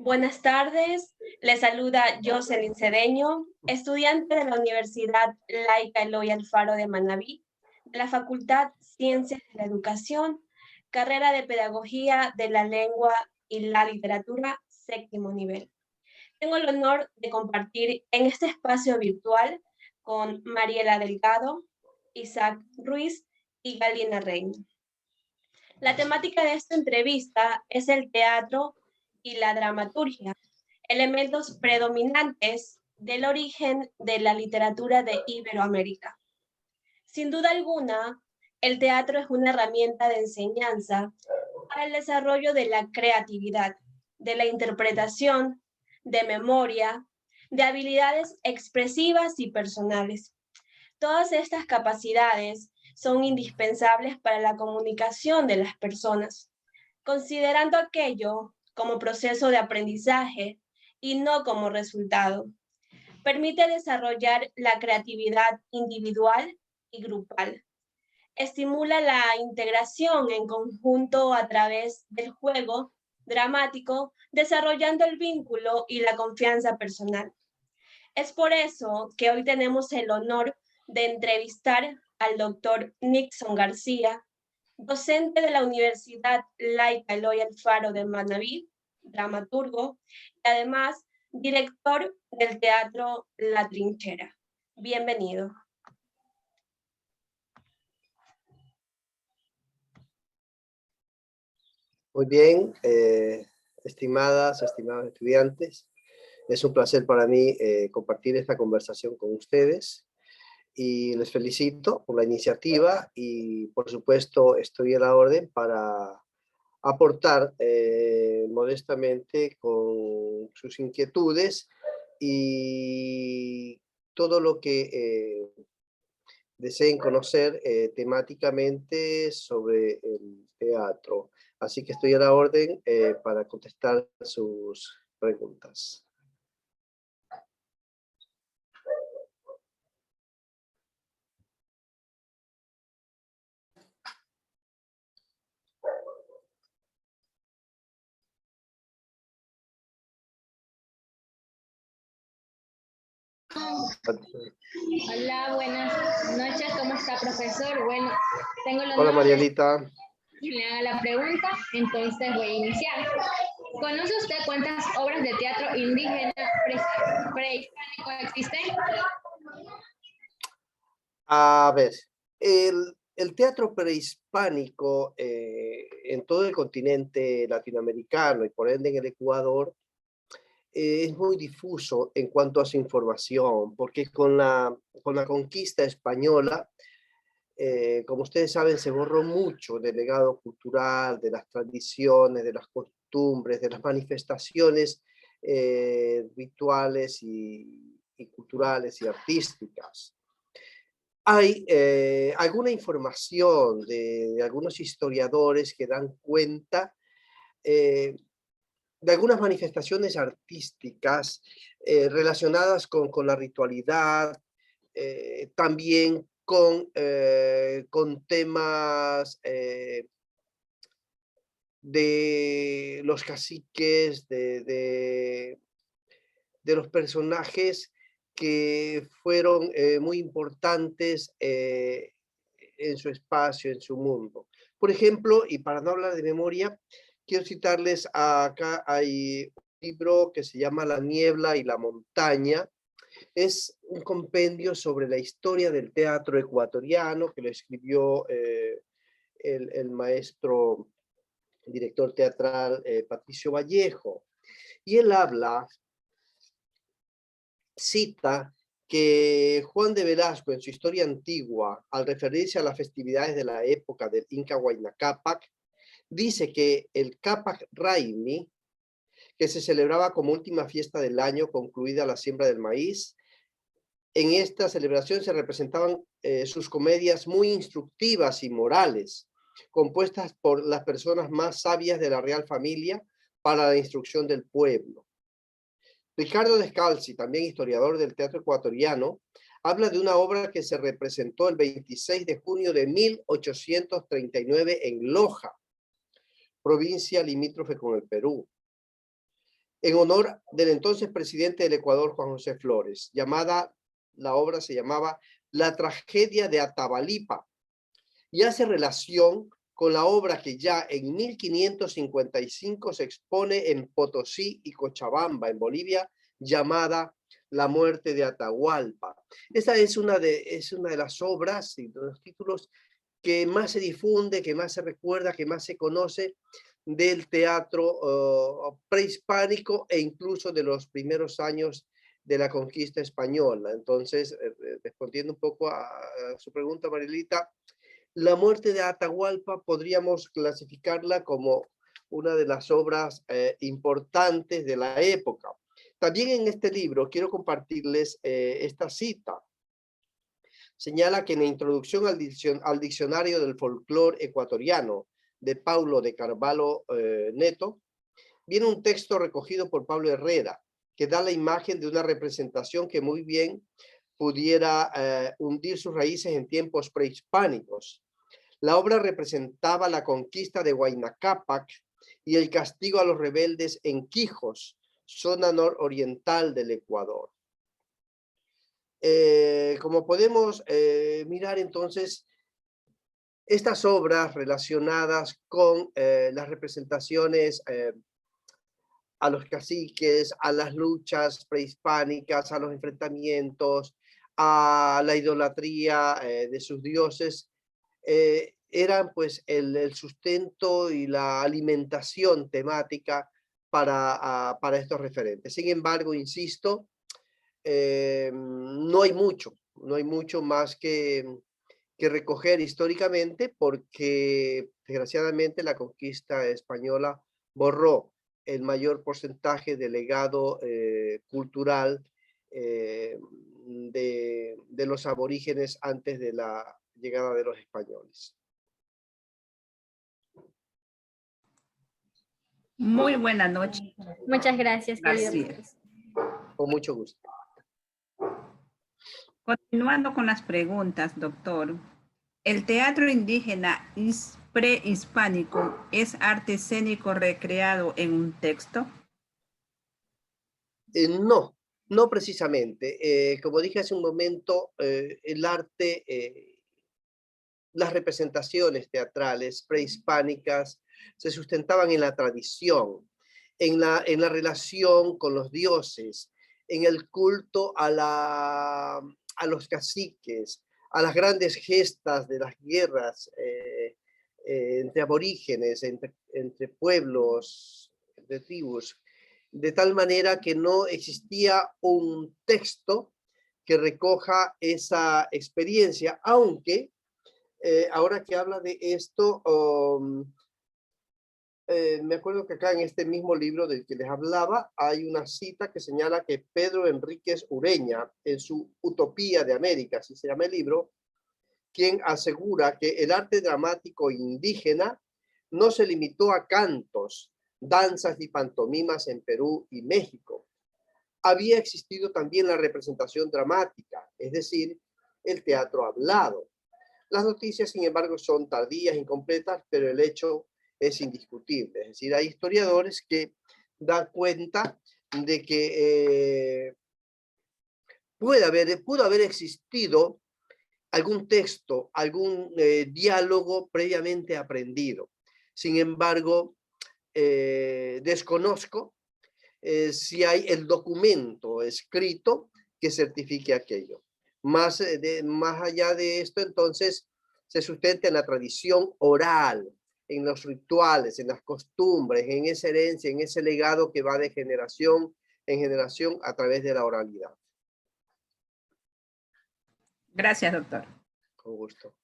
Buenas tardes, les saluda Jocelyn Cedeño, estudiante de la Universidad Laica Eloy Alfaro de Manabí, de la Facultad Ciencias de la Educación, carrera de Pedagogía de la Lengua y la Literatura, séptimo nivel. Tengo el honor de compartir en este espacio virtual con Mariela Delgado, Isaac Ruiz y Galina Reina. La temática de esta entrevista es el teatro y la dramaturgia, elementos predominantes del origen de la literatura de Iberoamérica. Sin duda alguna, el teatro es una herramienta de enseñanza para el desarrollo de la creatividad, de la interpretación, de memoria, de habilidades expresivas y personales. Todas estas capacidades son indispensables para la comunicación de las personas, considerando aquello como proceso de aprendizaje y no como resultado. Permite desarrollar la creatividad individual y grupal. Estimula la integración en conjunto a través del juego dramático, desarrollando el vínculo y la confianza personal. Es por eso que hoy tenemos el honor de entrevistar al doctor Nixon García, docente de la Universidad Laica Eloy Alfaro de Manabí, dramaturgo, y además director del Teatro La Trinchera. Bienvenido. Muy bien, estimados estudiantes, es un placer para mí compartir esta conversación con ustedes y les felicito por la iniciativa y por supuesto estoy a la orden para aportar modestamente con sus inquietudes y todo lo que deseen conocer temáticamente sobre el teatro. Así que estoy a la orden para contestar sus preguntas. Hola, buenas noches, ¿cómo está, profesor? Bueno, tengo el honor Hola, Marielita. que le haga la pregunta, entonces voy a iniciar. ¿Conoce usted cuántas obras de teatro indígena prehispánico existen? A ver, el teatro prehispánico en todo el continente latinoamericano y por ende en el Ecuador es muy difuso en cuanto a su información, porque con la conquista española, como ustedes saben, se borró mucho del legado cultural, de las tradiciones, de las costumbres, de las manifestaciones rituales y culturales y artísticas. Hay alguna información de algunos historiadores que dan cuenta de algunas manifestaciones artísticas relacionadas con la ritualidad, también con temas de los caciques, de los personajes que fueron muy importantes en su espacio, en su mundo. Por ejemplo, y para no hablar de memoria, quiero citarles acá, hay un libro que se llama La niebla y la montaña. Es un compendio sobre la historia del teatro ecuatoriano que lo escribió el maestro, director teatral Patricio Vallejo. Y él cita que Juan de Velasco en su historia antigua, al referirse a las festividades de la época del Inca Huayna Cápac, dice que el Cápac Raimi, que se celebraba como última fiesta del año concluida la siembra del maíz, en esta celebración se representaban sus comedias muy instructivas y morales, compuestas por las personas más sabias de la Real Familia para la instrucción del pueblo. Ricardo Descalzi, también historiador del teatro ecuatoriano, habla de una obra que se representó el 26 de junio de 1839 en Loja, provincia limítrofe con el Perú. en honor del entonces presidente del Ecuador, Juan José Flores. La obra se llamaba La tragedia de Atabalipa, y hace relación con la obra que ya en 1555 se expone en Potosí y Cochabamba, en Bolivia, llamada La muerte de Atahualpa. Esa es una de las obras y de los títulos que más se difunde, que más se recuerda, que más se conoce del teatro prehispánico e incluso de los primeros años de la conquista española. Entonces, respondiendo un poco a su pregunta, Marilita, La muerte de Atahualpa podríamos clasificarla como una de las obras importantes de la época. También en este libro quiero compartirles esta cita. Señala que en la introducción al diccionario del folclore ecuatoriano de Paulo de Carvalho Neto, viene un texto recogido por Pablo Herrera, que da la imagen de una representación que muy bien pudiera hundir sus raíces en tiempos prehispánicos. La obra representaba la conquista de Huayna Cápac y el castigo a los rebeldes en Quijos, zona nororiental del Ecuador. Como podemos mirar entonces, estas obras relacionadas con las representaciones a los caciques, a las luchas prehispánicas, a los enfrentamientos, a la idolatría de sus dioses, eran pues el sustento y la alimentación temática para estos referentes. Sin embargo, insisto, no hay mucho más que recoger históricamente, porque desgraciadamente la conquista española borró el mayor porcentaje de legado cultural de los aborígenes antes de la llegada de los españoles. Muy buena noche. Muchas gracias, querido. Gracias. Con mucho gusto. Continuando con las preguntas, doctor. ¿El teatro indígena prehispánico es arte escénico recreado en un texto? No precisamente. Como dije hace un momento, el arte, las representaciones teatrales prehispánicas se sustentaban en la tradición, en la relación con los dioses, en el culto a los caciques, a las grandes gestas de las guerras entre aborígenes, entre pueblos, de tribus, de tal manera que no existía un texto que recoja esa experiencia, aunque ahora que habla de esto, me acuerdo que acá en este mismo libro del que les hablaba, hay una cita que señala que Pedro Enríquez Ureña, en su Utopía de América, así se llama el libro, quien asegura que el arte dramático indígena no se limitó a cantos, danzas y pantomimas en Perú y México. Había existido también la representación dramática, es decir, el teatro hablado. Las noticias, sin embargo, son tardías, incompletas, pero el hecho es indiscutible. Es decir, hay historiadores que dan cuenta de que pudo haber existido algún texto, algún diálogo previamente aprendido. Sin embargo, desconozco si hay el documento escrito que certifique aquello. Más allá de esto, entonces, se sustenta en la tradición oral, en los rituales, en las costumbres, en esa herencia, en ese legado que va de generación en generación a través de la oralidad. Gracias, doctor. Con gusto.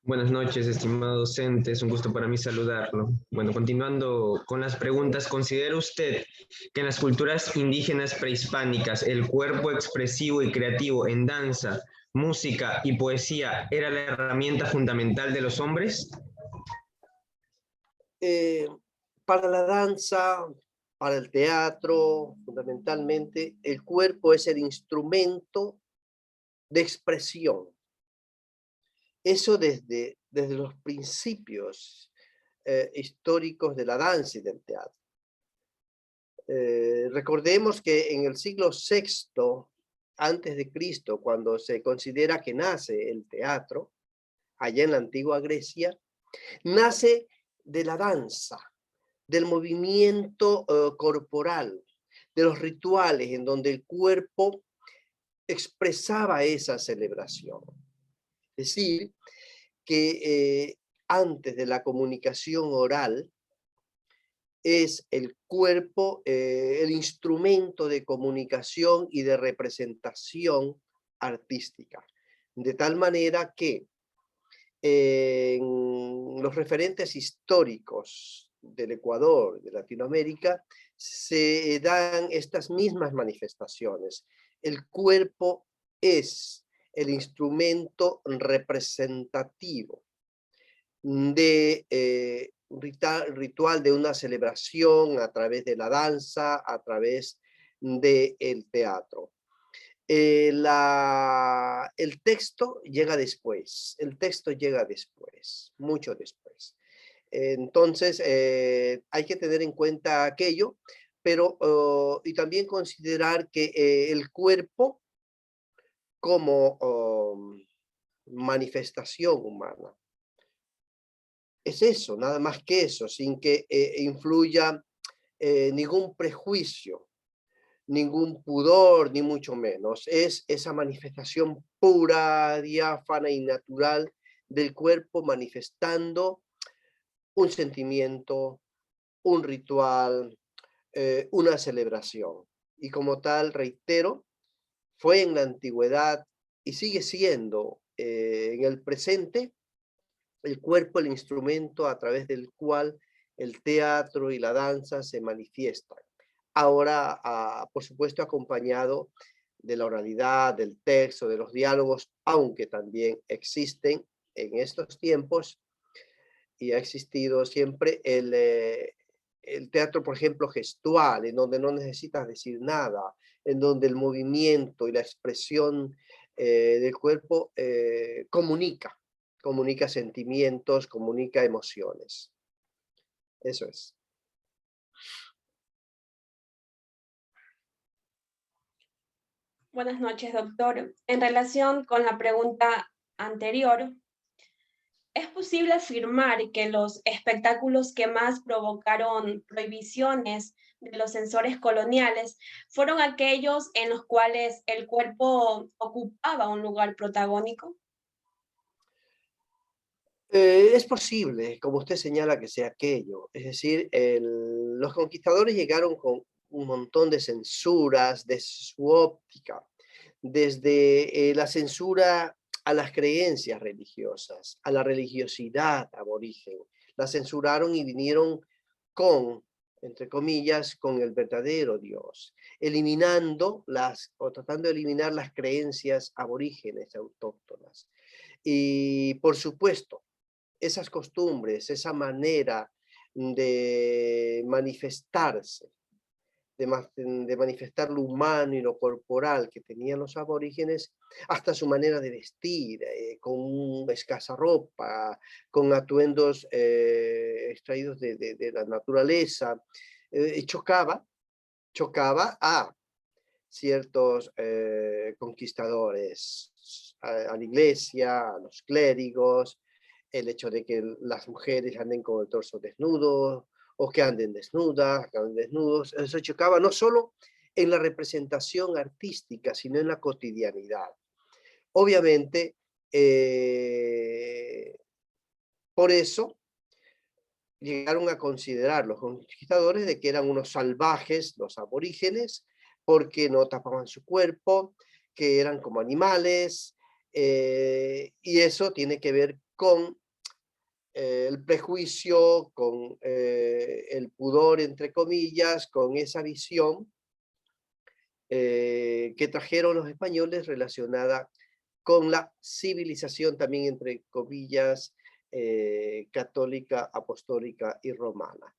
Buenas noches, estimado docente. Es un gusto para mí saludarlo. Bueno, continuando con las preguntas, ¿considera usted que en las culturas indígenas prehispánicas el cuerpo expresivo y creativo en danza, música y poesía era la herramienta fundamental de los hombres? Para la danza, para el teatro, fundamentalmente, el cuerpo es el instrumento de expresión. Eso desde los principios históricos de la danza y del teatro. Recordemos que en el siglo VI antes de Cristo, cuando se considera que nace el teatro, allá en la antigua Grecia, nace de la danza, del movimiento corporal, de los rituales en donde el cuerpo expresaba esa celebración. Es decir, que antes de la comunicación oral, es el cuerpo el instrumento de comunicación y de representación artística. De tal manera que en los referentes históricos del Ecuador, de Latinoamérica, se dan estas mismas manifestaciones. El cuerpo es el instrumento representativo de ritual de una celebración a través de la danza, a través del teatro. El texto llega después, mucho después. Entonces, hay que tener en cuenta aquello, pero y también considerar que el cuerpo como manifestación humana es eso, nada más que eso, sin que influya ningún prejuicio, ningún pudor, ni mucho menos. Es esa manifestación pura, diáfana y natural del cuerpo manifestando un sentimiento, un ritual, una celebración. Y como tal, reitero, fue en la antigüedad y sigue siendo en el presente el cuerpo, el instrumento a través del cual el teatro y la danza se manifiestan. Ahora, por supuesto, acompañado de la oralidad, del texto, de los diálogos, aunque también existen en estos tiempos y ha existido siempre el teatro, por ejemplo, gestual, en donde no necesitas decir nada, en donde el movimiento y la expresión del cuerpo comunica sentimientos, comunica emociones. Eso es. Buenas noches, doctor. En relación con la pregunta anterior, ¿es posible afirmar que los espectáculos que más provocaron prohibiciones de los censores coloniales fueron aquellos en los cuales el cuerpo ocupaba un lugar protagónico? Es posible, como usted señala, que sea aquello. Es decir, los conquistadores llegaron con un montón de censuras de su óptica, desde la censura a las creencias religiosas, a la religiosidad aborigen. La censuraron y vinieron con, entre comillas, con el verdadero Dios, eliminando o tratando de eliminar las creencias aborígenes autóctonas. Y por supuesto, esas costumbres, esa manera de manifestarse, de manifestar lo humano y lo corporal que tenían los aborígenes, hasta su manera de vestir, con escasa ropa, con atuendos extraídos de la naturaleza, chocaba a ciertos conquistadores, a la iglesia, a los clérigos, el hecho de que las mujeres anden con el torso desnudo, o que anden desnudas, que anden desnudos. Eso chocaba no solo en la representación artística, sino en la cotidianidad. Obviamente, por eso llegaron a considerar los conquistadores de que eran unos salvajes, los aborígenes, porque no tapaban su cuerpo, que eran como animales, y eso tiene que ver con el prejuicio, con el pudor, entre comillas, con esa visión que trajeron los españoles relacionada con la civilización también, entre comillas, católica, apostólica y romana.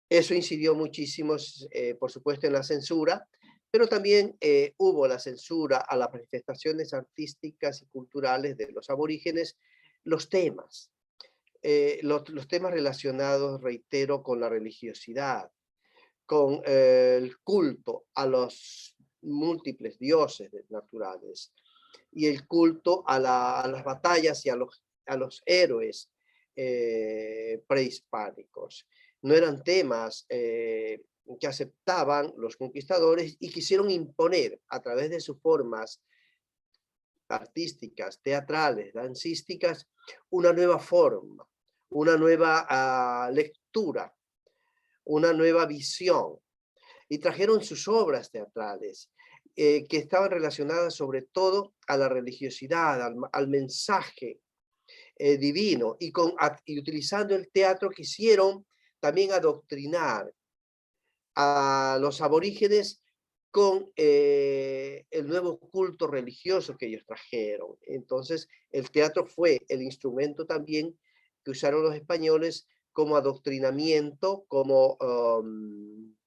Eso incidió muchísimo, por supuesto, en la censura, pero también hubo la censura a las manifestaciones artísticas y culturales de los aborígenes, los temas. los temas relacionados, reitero, con la religiosidad, con el culto a los múltiples dioses naturales y el culto a las batallas y a los héroes prehispánicos. No eran temas que aceptaban los conquistadores y quisieron imponer a través de sus formas artísticas, teatrales, dancísticas, una nueva forma, una nueva lectura, una nueva visión. Y trajeron sus obras teatrales, que estaban relacionadas sobre todo a la religiosidad, al mensaje divino, y utilizando el teatro quisieron también adoctrinar a los aborígenes con el nuevo culto religioso que ellos trajeron. Entonces, el teatro fue el instrumento también que usaron los españoles como adoctrinamiento, como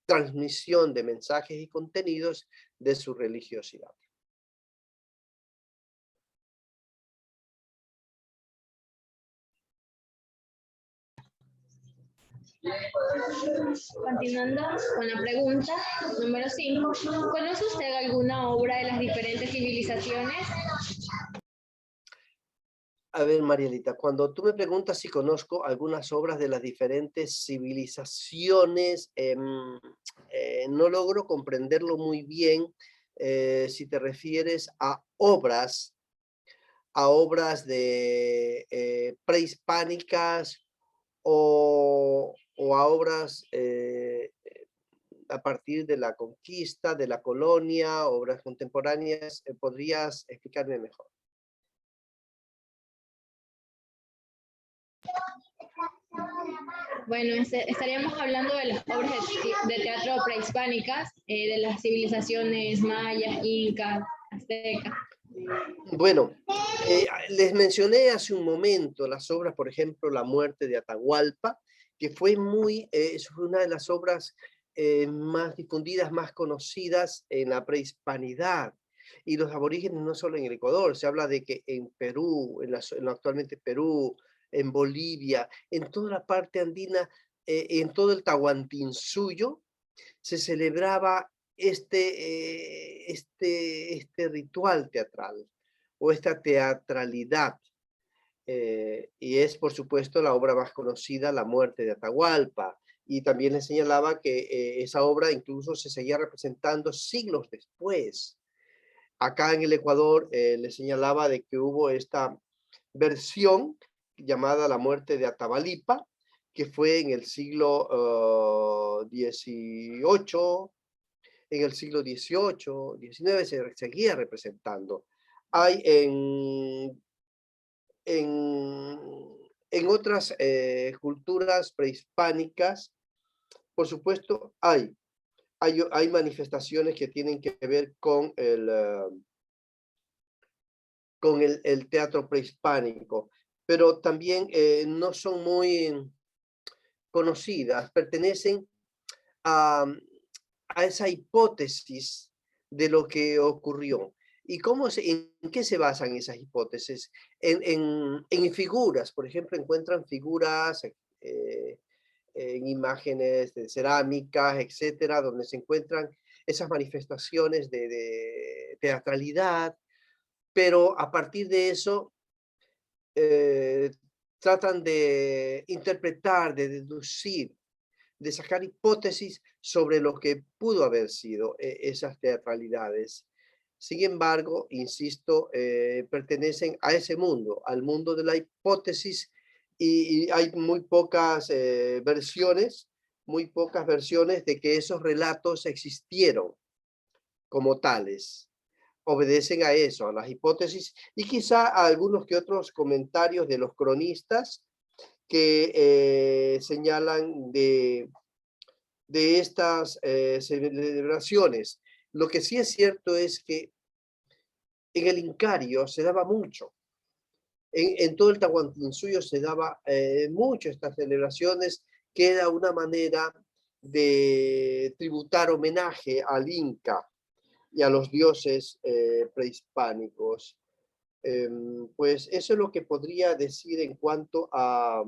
transmisión de mensajes y contenidos de su religiosidad. Continuando con la pregunta número 5, ¿conoce usted alguna obra de las diferentes civilizaciones? A ver, Marielita, cuando tú me preguntas si conozco algunas obras de las diferentes civilizaciones, no logro comprenderlo muy bien si te refieres a obras de prehispánicas o a obras a partir de la conquista, de la colonia, obras contemporáneas. ¿Podrías explicarme mejor? Bueno, estaríamos hablando de las obras de teatro prehispánicas, de las civilizaciones mayas, incas, aztecas. Bueno, les mencioné hace un momento las obras, por ejemplo, La muerte de Atahualpa, que fue fue una de las obras más difundidas, más conocidas en la prehispanidad. Y los aborígenes no solo en el Ecuador, se habla de que en Perú, en actualmente Perú, en Bolivia, en toda la parte andina, en todo el Tahuantinsuyo, se celebraba este ritual teatral o esta teatralidad. Y es, por supuesto, la obra más conocida, La muerte de Atahualpa. Y también le señalaba que esa obra incluso se seguía representando siglos después. Acá en el Ecuador le señalaba de que hubo esta versión llamada La muerte de Atahualpa, que fue en el siglo XVIII, en el siglo XVIII, XIX se seguía representando. Hay en otras culturas prehispánicas, por supuesto, hay manifestaciones que tienen que ver con el teatro prehispánico, pero también no son muy conocidas, pertenecen a esa hipótesis de lo que ocurrió. ¿Y en qué se basan esas hipótesis? En figuras, por ejemplo, encuentran figuras en imágenes de cerámicas, etcétera, donde se encuentran esas manifestaciones de teatralidad, pero a partir de eso tratan de interpretar, de deducir, de sacar hipótesis sobre lo que pudo haber sido esas teatralidades. Sin embargo, insisto, pertenecen a ese mundo, al mundo de la hipótesis, y hay muy pocas versiones de que esos relatos existieron como tales. Obedecen a eso, a las hipótesis, y quizá a algunos que otros comentarios de los cronistas que señalan de estas celebraciones. Lo que sí es cierto es que en el Incario se daba mucho. En todo el Tahuantinsuyo se daba mucho estas celebraciones, que era una manera de tributar homenaje al Inca y a los dioses prehispánicos. Pues eso es lo que podría decir en cuanto a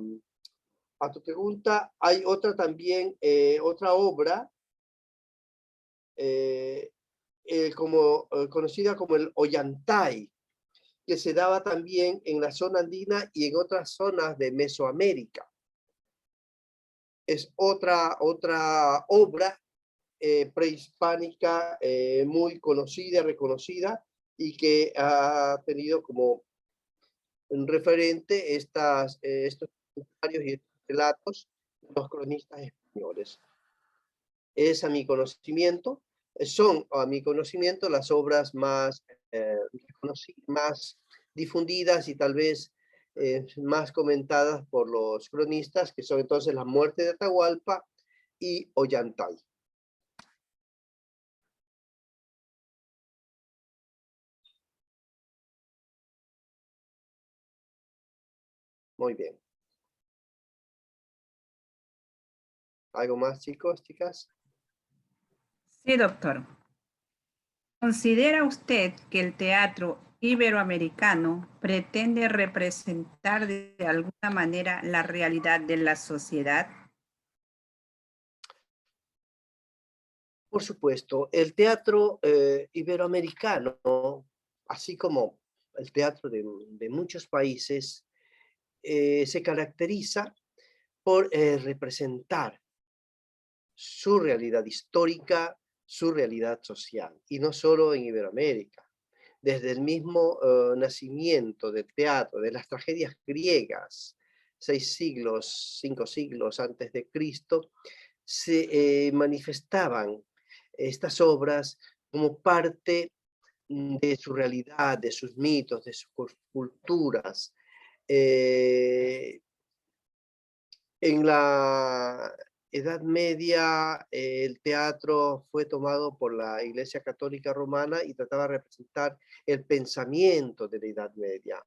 tu pregunta. Hay otra también, otra obra conocida como el Ollantay, que se daba también en la zona andina y en otras zonas de Mesoamérica. Es otra obra prehispánica muy conocida, reconocida, y que ha tenido como un referente estos comentarios y estos relatos de los cronistas españoles. Es a mi conocimiento, son a mi conocimiento las obras más, más difundidas y tal vez más comentadas por los cronistas, que son entonces La muerte de Atahualpa y Ollantay. Muy bien. ¿Algo más, chicos, chicas? Sí, doctor. ¿Considera usted que el teatro iberoamericano pretende representar de alguna manera la realidad de la sociedad? Por supuesto, el teatro iberoamericano, así como el teatro de muchos países, se caracteriza por representar su realidad histórica, su realidad social, y no solo en Iberoamérica. Desde el mismo nacimiento del teatro, de las tragedias griegas, 5 siglos antes de Cristo, se manifestaban estas obras como parte de su realidad, de sus mitos, de sus culturas. En la Edad Media, el teatro fue tomado por la Iglesia Católica Romana y trataba de representar el pensamiento de la Edad Media,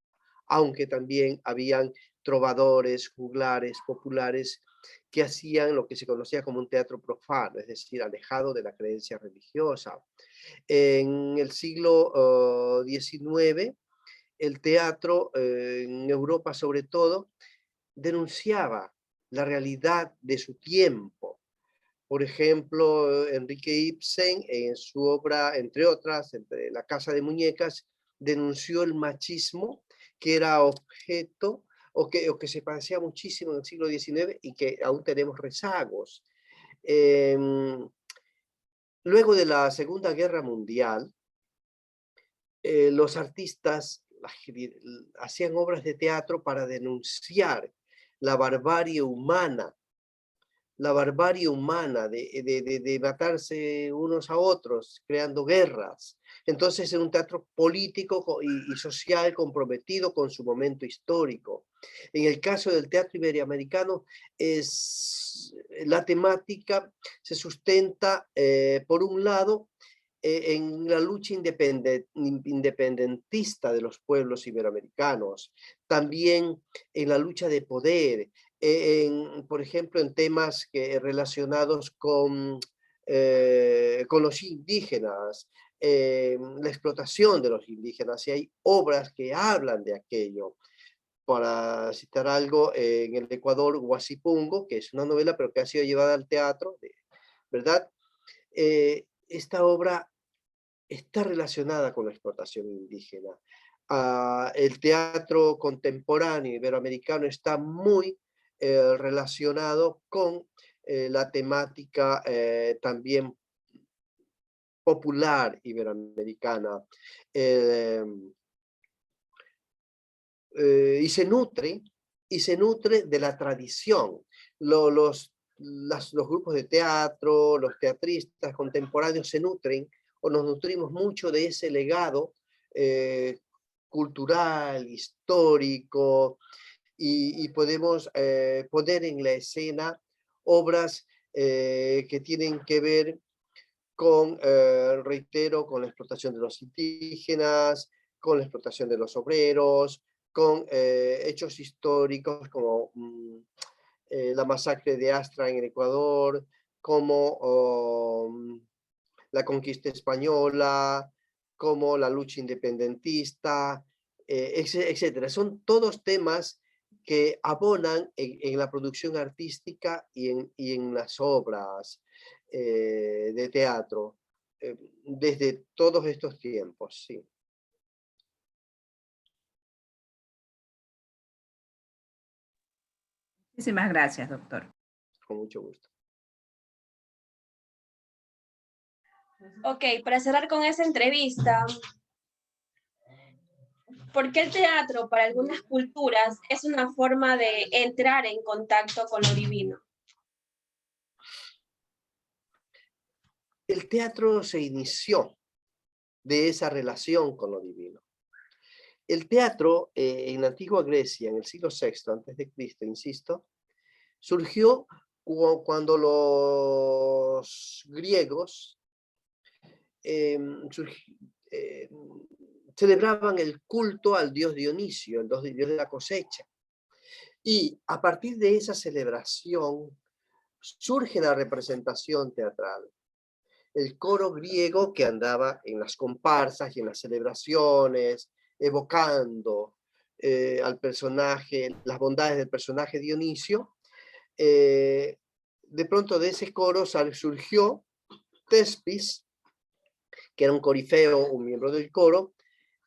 aunque también habían trovadores, juglares, populares, que hacían lo que se conocía como un teatro profano, es decir, alejado de la creencia religiosa. En el siglo XIX, el teatro, en Europa sobre todo, denunciaba la realidad de su tiempo. Por ejemplo, Enrique Ibsen, en su obra, entre otras, entre La Casa de Muñecas, denunció el machismo que era objeto o que se parecía muchísimo en el siglo XIX y que aún tenemos rezagos. Luego de la Segunda Guerra Mundial, los artistas hacían obras de teatro para denunciar la barbarie humana de matarse unos a otros, creando guerras. Entonces es un teatro político y social comprometido con su momento histórico. En el caso del teatro iberoamericano, la temática se sustenta, por un lado, en la lucha independentista de los pueblos iberoamericanos, también en la lucha de poder, por ejemplo, en temas relacionados con los indígenas, la explotación de los indígenas, y hay obras que hablan de aquello. Para citar algo, en el Ecuador, Huasipungo, que es una novela, pero que ha sido llevada al teatro, ¿verdad? Esta obra está relacionada con la explotación indígena. El teatro contemporáneo iberoamericano está muy relacionado con la temática también popular iberoamericana. Y se nutre de la tradición. Los grupos de teatro, los teatristas contemporáneos se nutren o nos nutrimos mucho de ese legado cultural, histórico, y podemos poner en la escena obras que tienen que ver con, reitero, con la explotación de los indígenas, con la explotación de los obreros, con hechos históricos como la masacre de Astra en el Ecuador, como la conquista española, como la lucha independentista, etcétera. Son todos temas que abonan en la producción artística y en las obras de teatro desde todos estos tiempos, sí. Muchísimas gracias, doctor. Con mucho gusto. Ok, para cerrar con esa entrevista, ¿por qué el teatro para algunas culturas es una forma de entrar en contacto con lo divino? El teatro se inició de esa relación con lo divino. El teatro en la antigua Grecia, en el siglo VI antes de Cristo, insisto, surgió cuando los griegos celebraban el culto al dios Dionisio, el dios de la cosecha. Y a partir de esa celebración surge la representación teatral. El coro griego que andaba en las comparsas y en las celebraciones, evocando al personaje, las bondades del personaje Dionisio, de pronto de ese coro surgió Tespis, que era un corifeo, un miembro del coro,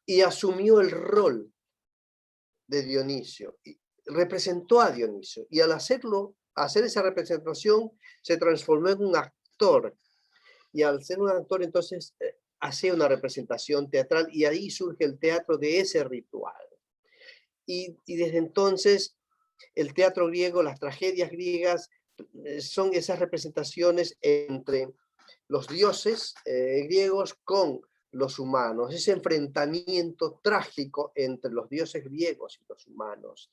y asumió el rol de Dionisio, y representó a Dionisio, y al hacer esa representación, se transformó en un actor, y al ser un actor, entonces, hace una representación teatral, y ahí surge el teatro de ese ritual. Y desde entonces, el teatro griego, las tragedias griegas, son esas representaciones entre los dioses griegos con los humanos, ese enfrentamiento trágico entre los dioses griegos y los humanos.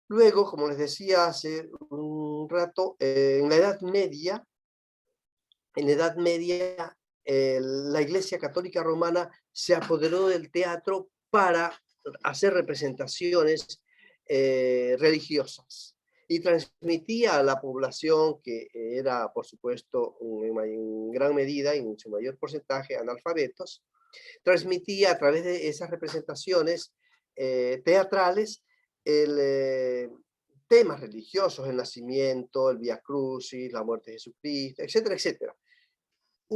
Luego, como les decía hace un rato, en la Edad Media, la Iglesia Católica Romana se apoderó del teatro para hacer representaciones religiosas y transmitía a la población, que era, por supuesto, en gran medida y en su mayor porcentaje analfabetos, transmitía a través de esas representaciones teatrales temas religiosos, el nacimiento, el Vía Crucis, la muerte de Jesucristo, etcétera, etcétera.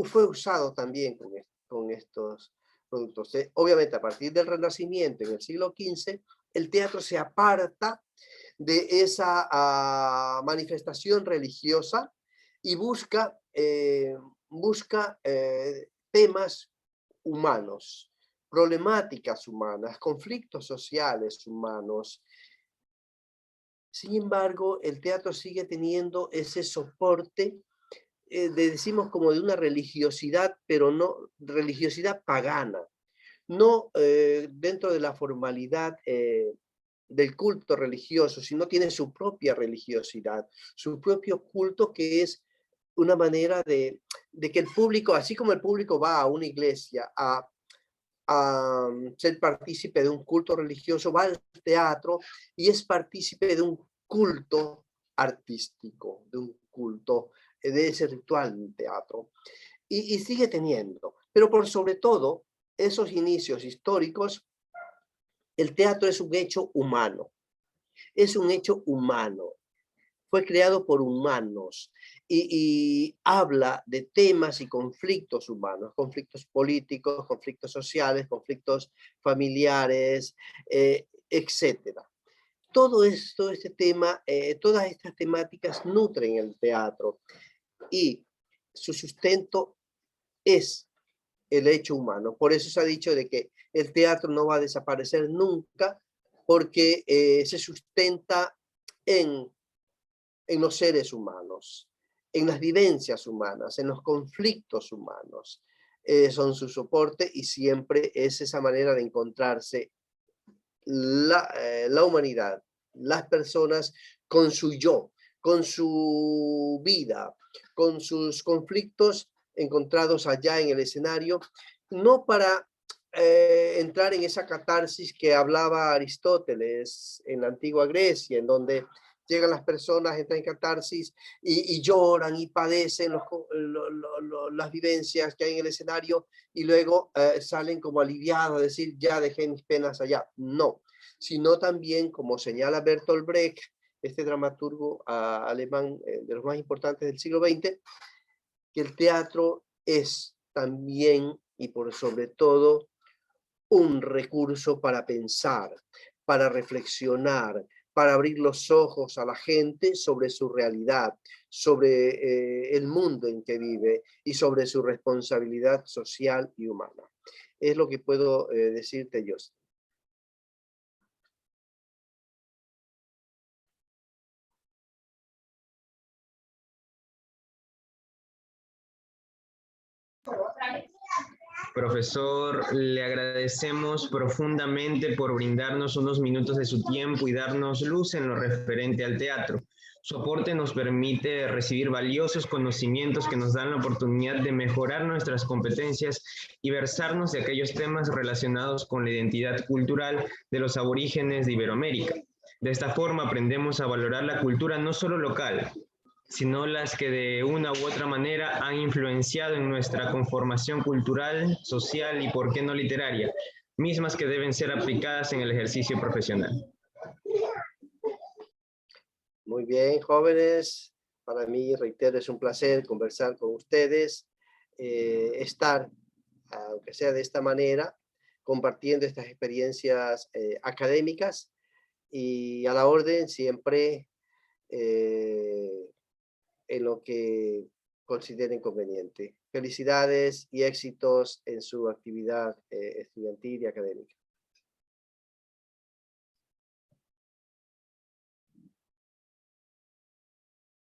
Fue usado también con estos productos. Obviamente, a partir del Renacimiento, en el siglo XV, el teatro se aparta de esa manifestación religiosa y busca temas humanos, problemáticas humanas, conflictos sociales humanos. Sin embargo, el teatro sigue teniendo ese soporte, decimos como de una religiosidad, pero no religiosidad pagana, no dentro de la formalidad del culto religioso, sino tiene su propia religiosidad, su propio culto, que es una manera de que el público, así como el público va a una iglesia a ser partícipe de un culto religioso, va al teatro y es partícipe de un culto artístico, de un culto, de ese ritual del teatro. Y sigue teniendo, pero por sobre todo, esos inicios históricos, el teatro es un hecho humano. Es un hecho humano. Fue creado por humanos y habla de temas y conflictos humanos, conflictos políticos, conflictos sociales, conflictos familiares, etcétera. Todo esto, este tema, todas estas temáticas nutren el teatro y su sustento es el hecho humano. Por eso se ha dicho de que el teatro no va a desaparecer nunca, porque se sustenta en los seres humanos, en las vivencias humanas, en los conflictos humanos. Son su soporte y siempre es esa manera de encontrarse la humanidad, las personas con su yo, con su vida, con sus conflictos encontrados allá en el escenario, no para entrar en esa catarsis que hablaba Aristóteles en la antigua Grecia, en donde llegan las personas, entran en catarsis y lloran y padecen las vivencias que hay en el escenario y luego salen como aliviados a decir, ya dejé mis penas allá. No, sino también, como señala Bertolt Brecht, este dramaturgo alemán de los más importantes del siglo XX, que el teatro es también y por sobre todo un recurso para pensar, para reflexionar, para abrir los ojos a la gente sobre su realidad, sobre el mundo en que vive y sobre su responsabilidad social y humana. Es lo que puedo decirte, yo. Profesor, le agradecemos profundamente por brindarnos unos minutos de su tiempo y darnos luz en lo referente al teatro. Su aporte nos permite recibir valiosos conocimientos que nos dan la oportunidad de mejorar nuestras competencias y versarnos de aquellos temas relacionados con la identidad cultural de los aborígenes de Iberoamérica. De esta forma aprendemos a valorar la cultura no solo local, sino las que de una u otra manera han influenciado en nuestra conformación cultural, social y, por qué no, literaria, mismas que deben ser aplicadas en el ejercicio profesional. Muy bien, jóvenes. Para mí, reitero, es un placer conversar con ustedes, estar, aunque sea de esta manera, compartiendo estas experiencias académicas y a la orden siempre en lo que consideren conveniente. Felicidades y éxitos en su actividad estudiantil y académica.